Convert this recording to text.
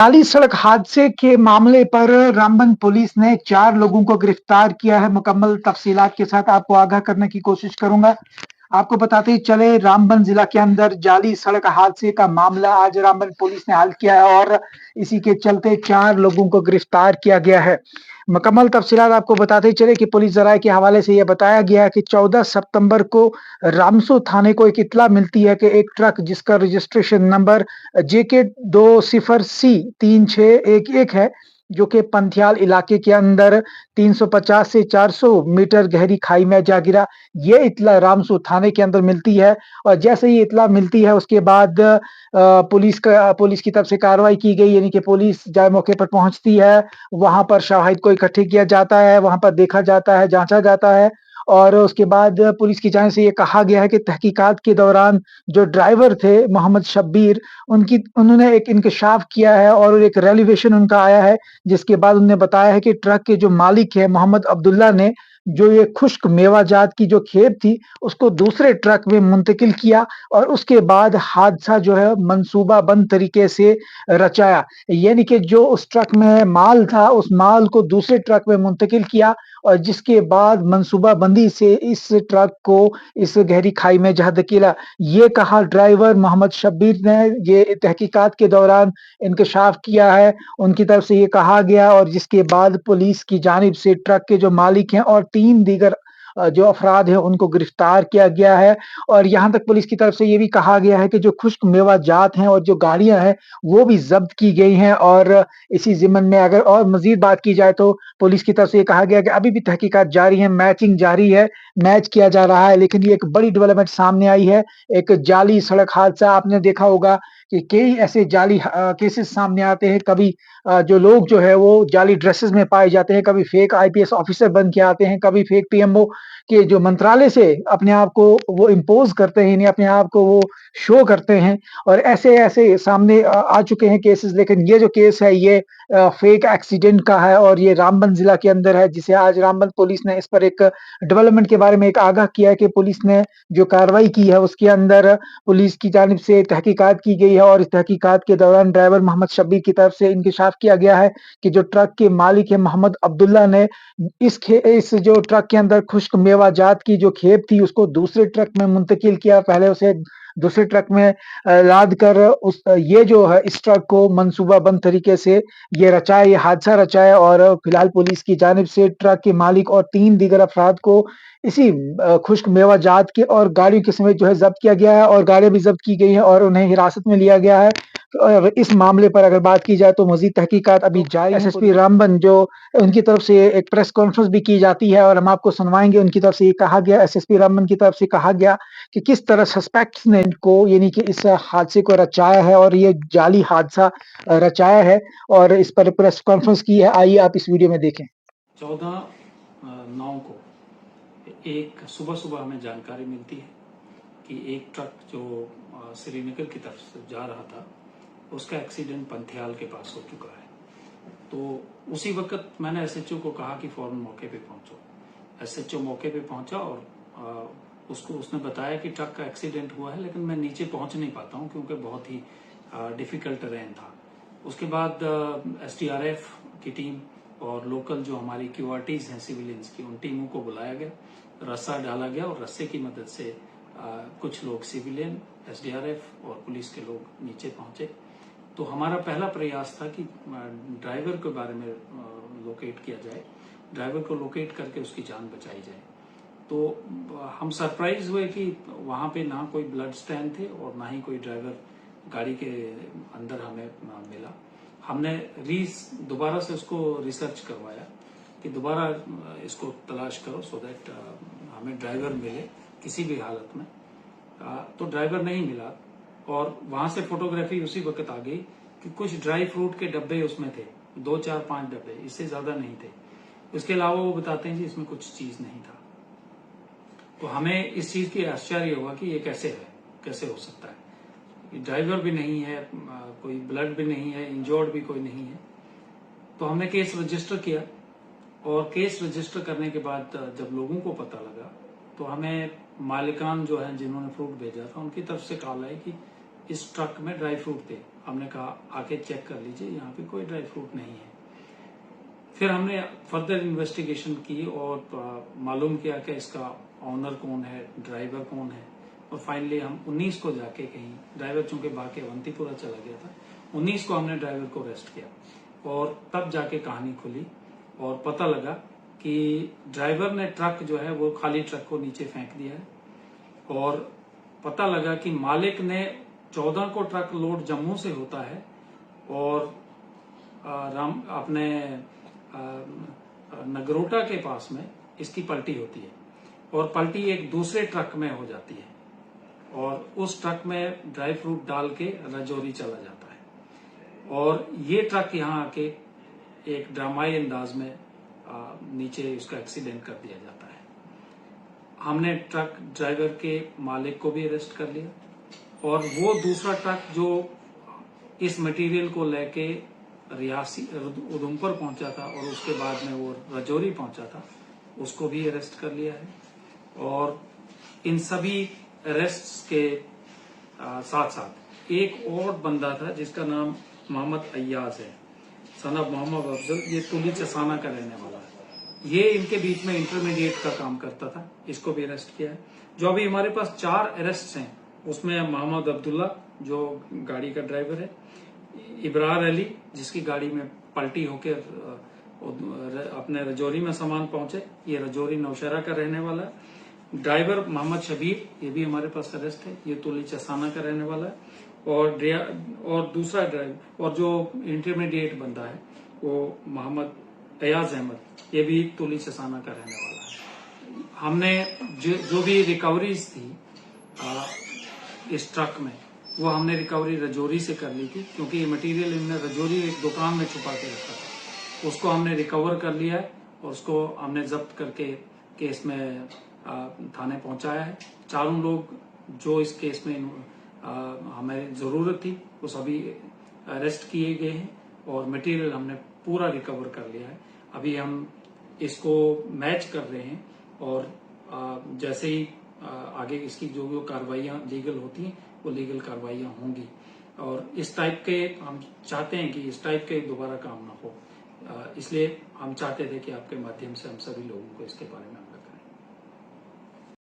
जाली सड़क हादसे के मामले पर रामबन पुलिस ने 4 लोगों को गिरफ्तार किया है। मुकम्मल तफसीलात के साथ आपको आगाह करने की कोशिश करूंगा। आपको बताते ही चले, रामबन जिला के अंदर जाली सड़क हादसे का मामला आज रामबन पुलिस ने हल किया है और इसी के चलते 4 लोगों को गिरफ्तार किया गया है। मुकम्मल तफसीलात आपको बताते ही चले कि पुलिस जराये के हवाले से यह बताया गया है कि 14 सितंबर को रामसू थाने को एक इत्तला मिलती है कि एक ट्रक जिसका रजिस्ट्रेशन नंबर जेके 20C3611 है, जो कि पंथियाल इलाके के अंदर 350 से 400 मीटर गहरी खाई में जा गिरा। ये इत्तला रामसू थाने के अंदर मिलती है और जैसे ही इत्तला मिलती है उसके बाद पुलिस की तरफ से कार्रवाई की गई, यानी कि पुलिस जब मौके पर पहुंचती है, वहां पर शवाहिद को इकट्ठे किया जाता है, वहां पर देखा जाता है, जांचा जाता है और उसके बाद पुलिस की जानिब से ये कहा गया है कि तहकीकात के दौरान जो ड्राइवर थे मोहम्मद शब्बीर, उन्होंने एक इंकशाफ किया है और एक रेलिवेशन उनका आया है, जिसके बाद उन्होंने बताया है कि ट्रक के जो मालिक है मोहम्मद अब्दुल्ला ने जो ये खुश्क मेवाजात की जो खेप थी उसको दूसरे ट्रक में मुंतकिल किया और उसके बाद हादसा जो है मंसूबाबंद तरीके से रचाया, यानी कि जो उस ट्रक में माल था उस माल को दूसरे ट्रक में मुंतकिल किया और जिसके बाद मंसूबाबंदी से इस ट्रक को इस गहरी खाई में जा धकेला। ये कहा ड्राइवर मोहम्मद शब्बीर ने, ये तहकीकात के दौरान इंकशाफ किया है, उनकी तरफ से ये कहा गया और जिसके बाद पुलिस की जानिब से ट्रक के जो मालिक हैं और 3 दीगर जो अफराद हैं उनको गिरफ्तार किया गया है। और यहाँ तक पुलिस की तरफ से ये भी कहा गया है कि जो खुश्क मेवाजात हैं और जो गाड़ियाँ हैं वो भी ज़ब्त की गई हैं और इसी ज़िम्मन में अगर और मज़ीद बात की जाए तो पुलिस की तरफ से ये कहा गया कि अभी भी तहकीकात जारी है, मैचिंग जारी है, मैच किया जा रहा है। लेकिन ये एक बड़ी डेवलपमेंट सामने आई है, एक जाली सड़क हादसा। आपने देखा होगा कि कई ऐसे जाली केसेस सामने आते हैं, कभी जो लोग जो है वो जाली ड्रेसेस में पाए जाते हैं, कभी फेक आईपीएस ऑफिसर बन के आते हैं, कभी फेक पीएमओ के जो मंत्रालय से अपने आप को वो इम्पोज करते हैं, यानी अपने आप को वो शो करते हैं और ऐसे-ऐसे सामने आ चुके हैं केसेस। लेकिन ये जो केस है ये फेक एक्सीडेंट का है और ये रामबन जिला के अंदर है, जिसे आज रामबन पुलिस ने इस पर एक डेवलपमेंट के बारे में एक आगाह किया है कि पुलिस ने जो कार्रवाई की है उसके अंदर पुलिस की जानिब से तहकीकात की गई है और इस तहकीकात के दौरान ड्राइवर मोहम्मद शब्बीर की तरफ से इंकशाफ किया गया है कि जो ट्रक के मालिक है मोहम्मद अब्दुल्ला ने इस जो ट्रक के अंदर खुश्क मेवाजात की जो खेप थी उसको दूसरे ट्रक में मुंतकिल किया, पहले उसे दूसरे ट्रक में लाद कर ये जो है इस ट्रक को मंसूबाबंद तरीके से ये रचाया, ये हादसा रचाया और फिलहाल पुलिस की जानिब से ट्रक के मालिक और 3 दीगर अफराद को इसी खुश्क मेवाजात के और गाड़ियों के समेत जो है ज़ब्त किया गया है और गाड़ियाँ भी ज़ब्त की गई हैं और उन्हें हिरासत में लिया गया है। और इस मामले पर अगर बात की जाए तो मज़ीद तहकीकात अभी जारी है। एसएसपी रामबन जो उनकी तरफ से एक प्रेस कॉन्फ्रेंस भी की जाती है और हम आपको सुनवाएँगे। उनकी तरफ से ये कहा गया, एसएसपी रामबन की तरफ से कहा गया कि किस तरह सस्पेक्ट्स ने इनको, यानी कि इस हादसे को रचाया है और ये जाली हादसा रचाया है और इस पर प्रेस कॉन्फ्रेंस की है। आइए आप इस वीडियो में देखें। 14/9 को एक सुबह हमें जानकारी मिलती है कि एक ट्रक जो श्रीनगर की तरफ से जा रहा था उसका एक्सीडेंट पंथियाल के पास हो चुका है। तो उसी वक्त मैंने एसएचओ को कहा कि फौरन मौके पे पहुंचो। एसएचओ मौके पे पहुंचा और उसने बताया कि ट्रक का एक्सीडेंट हुआ है, लेकिन मैं नीचे पहुंच नहीं पाता हूं क्योंकि बहुत ही डिफिकल्ट टेरेन था। उसके बाद एसडीआरएफ की टीम और लोकल जो हमारी क्यूआरटीज हैं सिविलियंस की, उन टीमों को बुलाया गया, रस्सा डाला गया और रस्से की मदद से कुछ लोग सिविलियन, एसडीआरएफ और पुलिस के लोग नीचे पहुंचे। तो हमारा पहला प्रयास था कि ड्राइवर के बारे में लोकेट किया जाए, ड्राइवर को लोकेट करके उसकी जान बचाई जाए। तो हम सरप्राइज हुए कि वहां पे ना कोई ब्लड स्टैंड थे और ना ही कोई ड्राइवर गाड़ी के अंदर हमें मिला। हमने दोबारा से उसको रिसर्च करवाया कि दोबारा इसको तलाश करो सो दैट हमें ड्राइवर मिले किसी भी हालत में। तो ड्राइवर नहीं मिला और वहां से फोटोग्राफी उसी वक्त आ गई कि कुछ ड्राई फ्रूट के डब्बे उसमें थे, 2, 4, 5 डब्बे, इससे ज्यादा नहीं थे। उसके अलावा वो बताते हैं जी इसमें कुछ चीज नहीं था। तो हमें इस चीज की आश्चर्य हुआ कि ये कैसे है, कैसे हो सकता है, ड्राइवर भी नहीं है, कोई ब्लड भी नहीं है, इंजर्ड भी कोई नहीं है। तो हमने केस रजिस्टर किया और केस रजिस्टर करने के बाद जब लोगों को पता लगा तो हमें मालिकान जो है जिन्होंने फ्रूट भेजा था उनकी तरफ से कॉल आई कि इस ट्रक में ड्राई फ्रूट थे, हमने कहा आके चेक कर लीजिए, यहाँ पे कोई ड्राई फ्रूट नहीं है। फिर हमने फर्दर इन्वेस्टिगेशन की और मालूम किया कि इसका ऑनर कौन है, ड्राइवर कौन है, और फाइनली हम 19 को जाके कहीं, ड्राइवर चूंकि बाकी अवंतीपुरा चला गया था, 19 को हमने ड्राइवर को अरेस्ट किया और तब जाके कहानी खुली और पता लगा कि ड्राइवर ने ट्रक जो है वो खाली ट्रक को नीचे फेंक दिया है और पता लगा कि मालिक ने 14 को ट्रक लोड जम्मू से होता है और अपने नगरोटा के पास में इसकी पलटी होती है और पलटी एक दूसरे ट्रक में हो जाती है और उस ट्रक में ड्राई फ्रूट डाल के राजौरी चला जाता है और ये ट्रक यहाँ आके एक ड्रामाई अंदाज में नीचे उसका एक्सीडेंट कर दिया जाता है। हमने ट्रक ड्राइवर के मालिक को भी अरेस्ट कर लिया और वो दूसरा ट्रक जो इस मटेरियल को लेके रियासी उधमपुर पहुंचा था और उसके बाद में वो राजौरी पहुंचा था, उसको भी अरेस्ट कर लिया है। और इन सभी अरेस्ट के साथ साथ एक और बंदा था जिसका नाम मोहम्मद अय्याज है, सन ऑफ मोहम्मद अफजल, ये तुली चसाना का रहने वाला है। ये इनके बीच में इंटरमीडिएट का काम करता था, इसको भी अरेस्ट किया है। जो अभी हमारे पास 4 अरेस्ट हैं उसमें मोहम्मद अब्दुल्ला जो गाड़ी का ड्राइवर है, इब्रार अली जिसकी गाड़ी में पलटी होकर अपने रजौरी में सामान पहुंचे, ये रजौरी नौशहरा का रहने वाला है। ड्राइवर मोहम्मद शबीर, ये भी हमारे पास अरेस्ट है, ये तुली चसाना का रहने वाला है। और दूसरा ड्राइवर और जो इंटरमीडिएट बंदा है वो मोहम्मद अयाज अहमद, ये भी तुली चसाना का रहने वाला है। हमने जो भी रिकवरीज थी इस ट्रक में, वो हमने रिकवरी रजौरी से कर ली थी क्योंकि ये मटेरियल इन्होंने रजौरी एक दुकान में छुपा के रखा था, उसको हमने रिकवर कर लिया है और उसको हमने जब्त करके केस में थाने पहुंचाया है। 4 लोग जो इस केस में हमें जरूरत थी वो सभी अरेस्ट किए गए हैं और मटेरियल हमने पूरा रिकवर कर लिया है। अभी हम इसको मैच कर रहे हैं और जैसे ही आगे इसकी जो कार्रवाइयां लीगल होती हैं वो लीगल कार्रवाइयां होंगी और इस टाइप के हम चाहते हैं कि इस टाइप के दोबारा काम ना हो, इसलिए हम चाहते थे कि आपके माध्यम से हम सभी लोगों को इसके बारे में